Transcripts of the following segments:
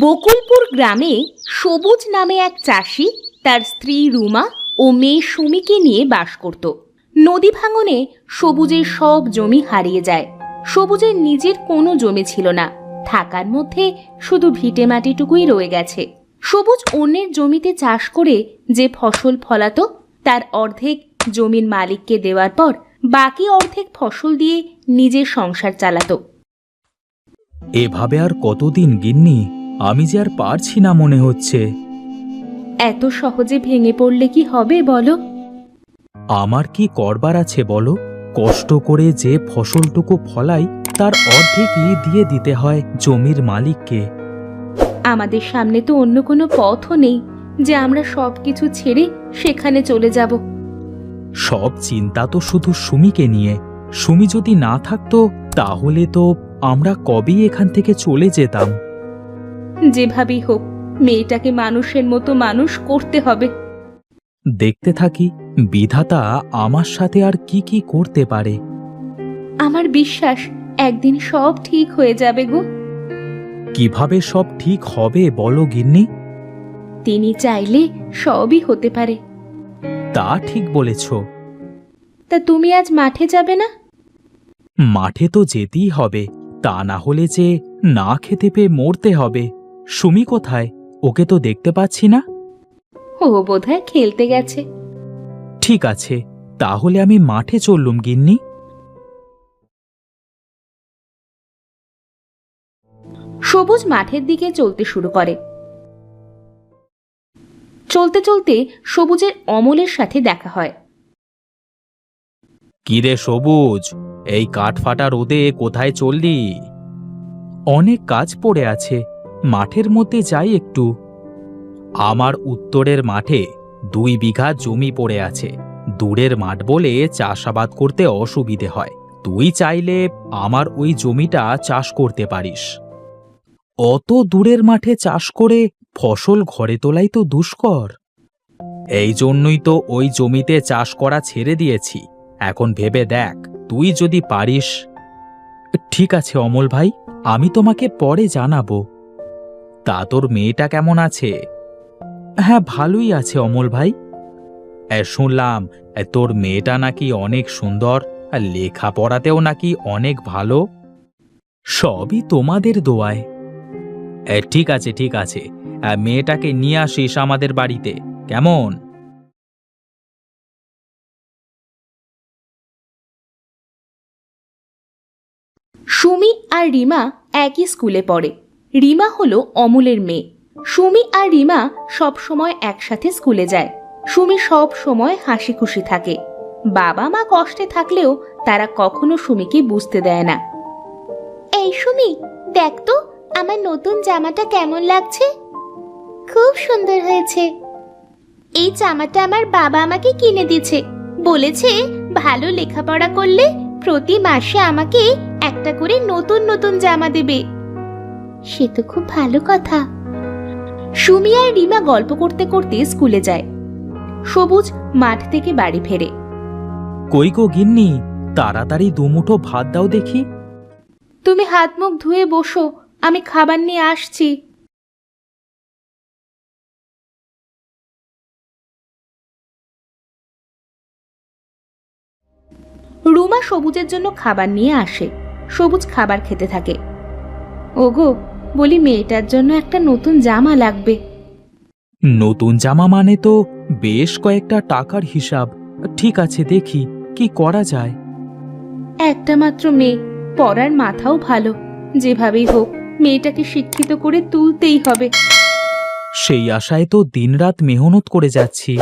বকুলপুর গ্রামে সবুজ নামে এক চাষি তার স্ত্রী রুমা ও মেয়ে সুমিকে নিয়ে বাস করত। নদী ভাঙনে সবুজের সব জমি হারিয়ে যায়। সবুজের নিজের কোনো জমি ছিল না, থাকার মধ্যে শুধু ভিটে মাটিটুকুই রয়ে গেছে। সবুজ অন্যের জমিতে চাষ করে যে ফসল ফলাতো তার অর্ধেক জমির মালিককে দেওয়ার পর বাকি অর্ধেক ফসল দিয়ে নিজের সংসার চালাতো। এভাবে আর কতদিন গিন্নি? আমি যে আর পারছি না মনে হচ্ছে। এত সহজে ভেঙে পড়লে কি হবে বলো? আমার কি করবার আছে বলো? কষ্ট করে যে ফসলটুকু ফলাই তার অর্ধেকই দিয়ে দিতে হয় জমির মালিককে। আমাদের সামনে তো অন্য কোনো পথও নেই যে আমরা সবকিছু ছেড়ে সেখানে চলে যাব। সব চিন্তা তো শুধু সুমিকে নিয়ে। সুমি যদি না থাকতো তাহলে তো আমরা কবেই এখান থেকে চলে যেতাম। যেভাবেই হোক মেয়েটাকে মানুষের মতো মানুষ করতে হবে। দেখতে থাকি বিধাতা আমার সাথে আর কি কি করতে পারে। আমার বিশ্বাস একদিন সব ঠিক হয়ে যাবে গো। কিভাবে সব ঠিক হবে বলো গিন্নি? তিনি চাইলে সবই হতে পারে। তা ঠিক বলেছ। তা তুমি আজ মাঠে যাবে না? মাঠে তো যেতেই হবে, তা না হলে যে না খেতে পেয়ে মরতে হবে। সুমি কোথায়? ওকে তো দেখতে পাচ্ছি না। ও বোধহয় খেলতে গেছে। ঠিক আছে, তাহলে আমি মাঠে চললুম গিন্নি। সবুজ মাঠের দিকে চলতে শুরু করে। চলতে চলতে সবুজের অমলের সাথে দেখা হয়। কিরে সবুজ, এই কাঠফাটা রোদে কোথায় চললি? অনেক কাজ পড়ে আছে, মাঠের মধ্যে যাই একটু। আমার উত্তরের মাঠে 2 বিঘা জমি পড়ে আছে। দূরের মাঠ বলে চাষাবাদ করতে অসুবিধে হয়। তুই চাইলে আমার ওই জমিটা চাষ করতে পারিস। অত দূরের মাঠে চাষ করে ফসল ঘরে তোলাই তো দুষ্কর। এই জন্যই তো ওই জমিতে চাষ করা ছেড়ে দিয়েছি। এখন ভেবে দেখ, তুই যদি পারিস। ঠিক আছে অমল ভাই, আমি তোমাকে পরে জানাবো। তা তোর মেয়েটা কেমন আছে? হ্যাঁ, ভালোই আছে অমল ভাই। শুনলাম তোর মেয়েটা নাকি অনেক সুন্দর, আর লেখাপড়াতেও নাকি অনেক ভালো। সবই তোমাদের দোয়ায়। ঠিক আছে ঠিক আছে, মেয়েটাকে নিয়ে আসিস আমাদের বাড়িতে, কেমন? সুমি আর রিমা একই স্কুলে পড়ে। রিমা হলো অমলের মেয়ে। সুমি আর রিমা সব সময় একসাথে স্কুলে যায়। সুমি সব সময় হাসি খুশি থাকে। বাবা মা কষ্টে থাকলেও তারা কখনো সুমিকে বুঝতে দেয় না। এই সুমি, দেখ তো আমার নতুন জামাটা কেমন লাগছে। খুব সুন্দর হয়েছে। এই জামাটা আমার বাবা আমাকে কিনে দিয়েছে। বলেছে ভালো লেখাপড়া করলে প্রতি মাসে আমাকে একটা করে নতুন নতুন জামা দেবে। সে তো খুব ভালো কথা। সুমি আর রিমা গল্প করতে করতে স্কুলে যায়। সবুজ মাঠ থেকে বাড়ি ফেরে। কই গো গিন্নি, তাড়াতাড়ি দুমুঠো ভাত দাও দেখি। তুমি হাত মুখ ধুয়ে বসো, আমি খাবার নিয়ে আসছি। রুমা সবুজের জন্য খাবার নিয়ে আসে। সবুজ খাবার খেতে থাকে। ওগো, বলি মেয়েটার জন্য একটা নতুন জামা লাগবে। নতুন জামা মানে তো বেশ কয়েকটা টাকার হিসাব। ঠিক আছে, দেখি কি করা যায়। একটা মাত্র মেয়ে, পড়ার মাথাও ভালো। যেভাবেই হোক মেয়েটাকে শিক্ষিত করে তুলতেই হবে। সেই আশায় তো দিনরাত মেহনত করে যাচ্ছি।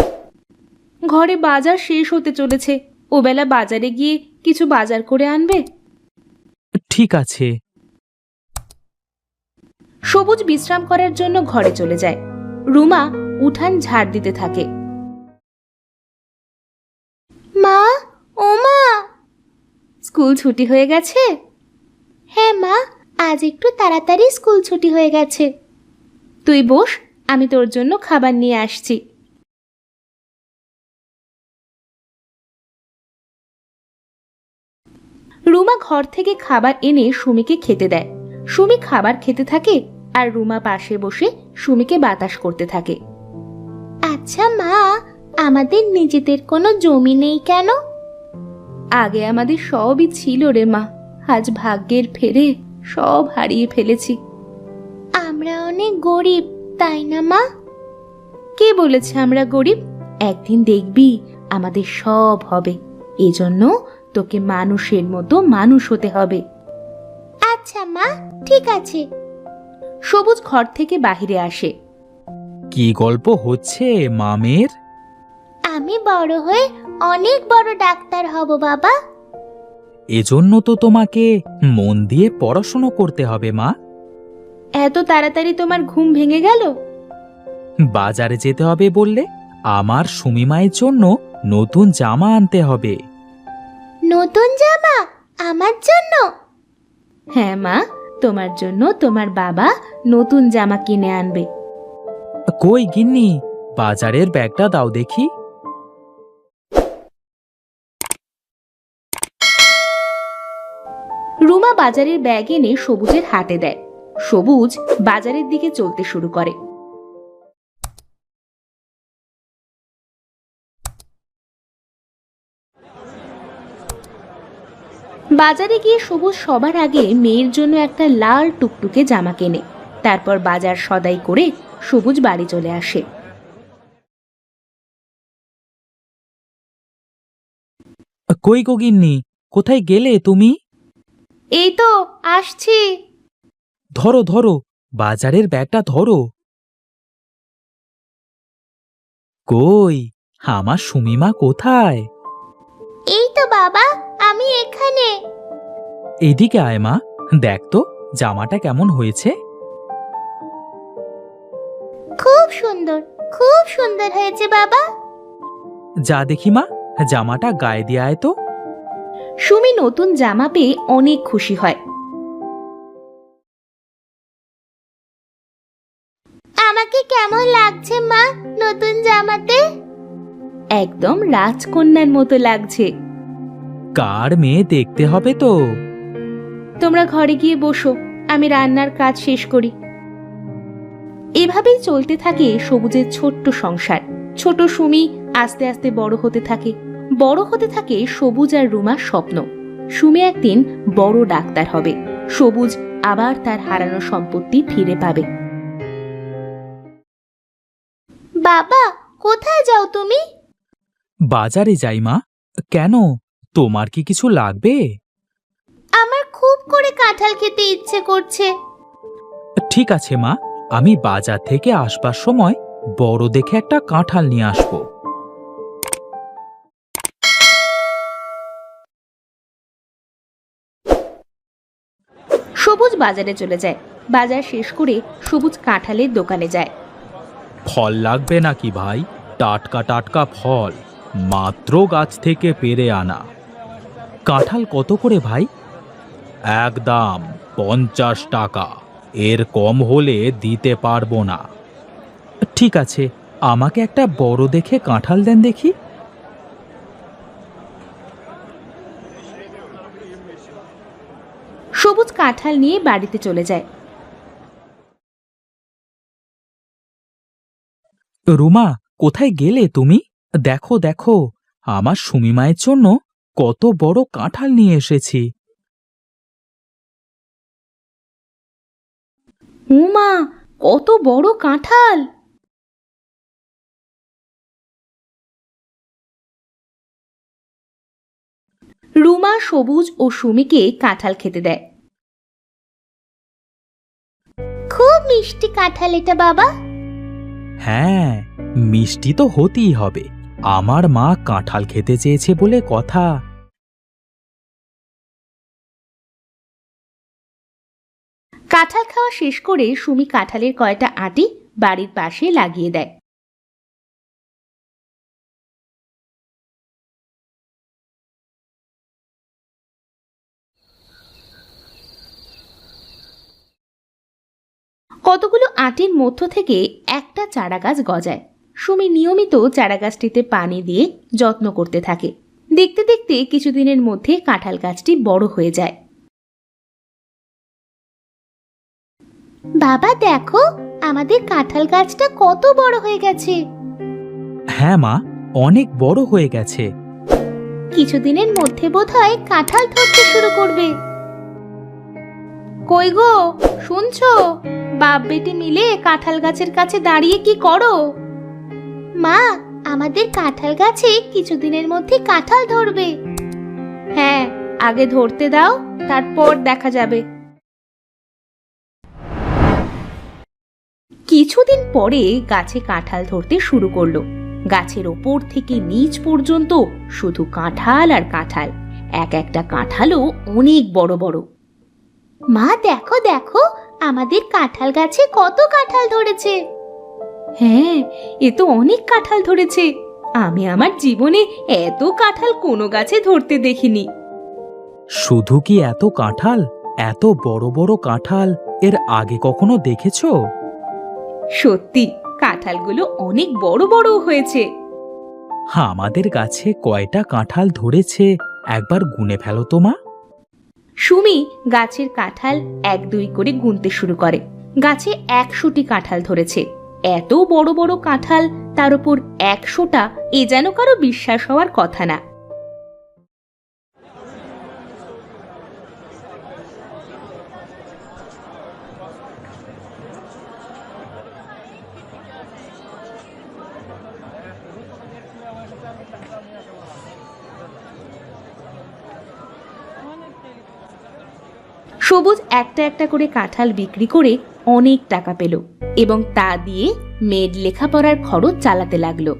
ঘরে বাজার শেষ হতে চলেছে, ওবেলা বাজারে গিয়ে কিছু বাজার করে আনবে। ঠিক আছে। সবুজ বিশ্রাম করার জন্য ঘরে চলে যায়। রুমা উঠান ঝাড় দিতে থাকে। মা, ও মা, স্কুল ছুটি হয়ে গেছে? হ্যাঁ মা, আজ একটু তাড়াতাড়ি স্কুল ছুটি হয়ে গেছে। তুই বস, আমি তোর জন্য খাবার নিয়ে আসছি। রুমা ঘর থেকে খাবার এনে সুমিকে খেতে দেয়। সুমি খাবার খেতে থাকে আর রুমা পাশে বসে সুমিকে বাতাস করতে থাকে। আচ্ছা মা, আমাদের নিজেদের কোনো জমি নেই কেন? আগে আমাদের সবই ছিল রে মা, আজ ভাগ্যের ফেরে সব হারিয়ে ফেলেছি। আমরা অনেক গরিব, তাই না মা? কে বলেছে আমরা গরিব? একদিন দেখবি আমাদের সব হবে, এজন্য তোকে মানুষের মতো মানুষ হতে হবে। আচ্ছা মা, ঠিক আছে। সবুজ ঘর থেকে বাহিরে আসে। কি গল্প হচ্ছে মামের? আমি বড় হয়ে অনেক বড় ডাক্তার হব বাবা। এজন্য তো তোমাকে মন দিয়ে পড়াশোনা করতে হবে মা। এত তাড়াতাড়ি তোমার ঘুম ভেঙে গেল? বাজারে যেতে হবে বললে, আমার সুমিমায়ের জন্য নতুন জামা আনতে হবে। নতুন জামা আমার জন্য? হ্যাঁ মা, তোমার জন্য তোমার বাবা নতুন জামা কিনে আনবে। কই গিন্নি, বাজারের ব্যাগটা দাও দেখি। রুমা বাজারের ব্যাগ এনে সবুজের হাতে দেয়। সবুজ বাজারের দিকে চলতে শুরু করে। বাজারে গিয়ে সবুজ সবার আগে মেয়ের জন্য একটা লাল টুকটুকে জামা কেনে। তারপর বাজার সদাই করে সবুজ বাড়ি চলে আসে। কই গো গিন্নি, কোথায় গেলে তুমি? এই তো আসছি। ধরো ধরো, বাজারের ব্যাগটা ধরো। কই, আমার সুমিমা কোথায়? এই তো বাবা, আমি এখানে। এদিকে আয় মা, দেখ তো জামাটা কেমন হয়েছে। খুব সুন্দর, খুব সুন্দর হয়েছে বাবা। যা দেখি মা, জামাটা গায়ে দিয়ে আয় তো। সুমি নতুন জামা পেয়ে অনেক খুশি হয়। আমাকে কেমন লাগছে মা নতুন জামাতে? একদম রাজকন্যার মতো লাগছে। কার মেয়ে দেখতে হবে তো। তোমরা ঘরে গিয়ে বসো, আমি রান্নার কাজ শেষ করি। এভাবেই চলতে থাকে সবুজের ছোট্ট সংসার। ছোট সুমি আস্তে আস্তে বড় হতে থাকে। বড় হতে থাকে সবুজ আর রুমার স্বপ্ন। সুমি একদিন বড় ডাক্তার হবে, সবুজ আবার তার হারানো সম্পত্তি ফিরে পাবে। বাবা, কোথায় যাও তুমি? বাজারে যাই মা। কেন, তোমার কি কিছু লাগবে? আমার খুব করে কাঁঠাল খেতে ইচ্ছে করছে। ঠিক আছে মা, আমি বাজার থেকে আসবার সময় বড় দেখে একটা কাঁঠাল নিয়ে আসবো। সবুজ বাজারে চলে যায়। বাজার শেষ করে সবুজ কাঁঠালের দোকানে যায়। ফল লাগবে নাকি ভাই? টাটকা টাটকা ফল, মাত্র গাছ থেকে পেড়ে আনা। কাঁঠাল কত করে ভাই? একদম 50 টাকা, এর কম হলে দিতে পারবো না। ঠিক আছে, আমাকে একটা বড় দেখে কাঁঠাল দেন দেখি। সবুজ কাঁঠাল নিয়ে বাড়িতে চলে যায়। রুমা, কোথায় গেলে তুমি? দেখো দেখো, আমার সুমিমায়ের জন্য কত বড় কাঁঠাল নিয়ে এসেছি। উমা, কত বড় কাঁঠাল! রুমা সবুজ ও সুমিকে কাঁঠাল খেতে দেয়। খুব মিষ্টি কাঁঠাল এটা বাবা। হ্যাঁ, মিষ্টি তো হতেই হবে, আমার মা কাঁঠাল খেতে চেয়েছে বলে কথা। কাঁঠাল খাওয়া শেষ করে সুমি কাঁঠালের কয়টা আঁটি বাড়ির পাশে লাগিয়ে দেয়। কতগুলো আঁটির মধ্য থেকে একটা চারা গাছ গজায়। সুমি নিয়মিত চারা গাছটিতে পানি দিয়ে যত্ন করতে থাকে। দেখতে দেখতে কিছুদিনের মধ্যে কাঁঠাল গাছটি বড় হয়ে যায়। বাবা দেখো, আমাদের কাঁঠাল গাছটা কত বড় হয়ে গেছে। হ্যাঁ মা, অনেক বড় হয়ে গেছে। কিছুদিনের মধ্যে বোধহয় কাঁঠাল ধরতে শুরু করবে। কই গো, শুনছো? বাপ বেটি মিলে কাঁঠাল গাছের কাছে দাঁড়িয়ে কি করো? মা, আমাদের কাঁঠাল গাছে কিছুদিনের মধ্যে কাঁঠাল ধরবে। হ্যাঁ, আগে ধরতে দাও, তারপর দেখা যাবে। কিছুদিন পরে গাছে কাঁঠাল ধরতে শুরু করলো। গাছের ওপর থেকে নিচ পর্যন্ত শুধু কাঁঠাল আর কাঁঠাল। এক একটা কাঁঠালও অনেক বড় বড়। মা দেখো দেখো, আমাদের কাঁঠাল গাছে কত কাঁঠাল ধরেছে। হ্যাঁ, এ তো অনেক কাঁঠাল ধরেছে। আমি আমার জীবনে এত কাঁঠাল কোনো গাছে ধরতে দেখিনি। শুধু কি এত কাঁঠাল? এত বড় বড় কাঁঠাল এর আগে কখনো দেখেছো? সত্যি, কাঁঠালগুলো অনেক বড় বড় হয়েছে। আমাদের গাছে কয়টা কাঁঠাল ধরেছে একবার গুনে ফেলো তো মা। সুমি গাছের কাঁঠাল 1-2 করে গুনতে শুরু করে। গাছে 100টি কাঁঠাল ধরেছে। এত বড় বড় কাঁঠাল, তার উপর 100টা, এ যেন কারো বিশ্বাস হওয়ার কথা না। সবুজ একটা একটা করে কাঁঠাল বিক্রি করে অনেক টাকা পেল এবং তা দিয়ে মেয়ের লেখাপড়ার খরচ চালাতে লাগলো।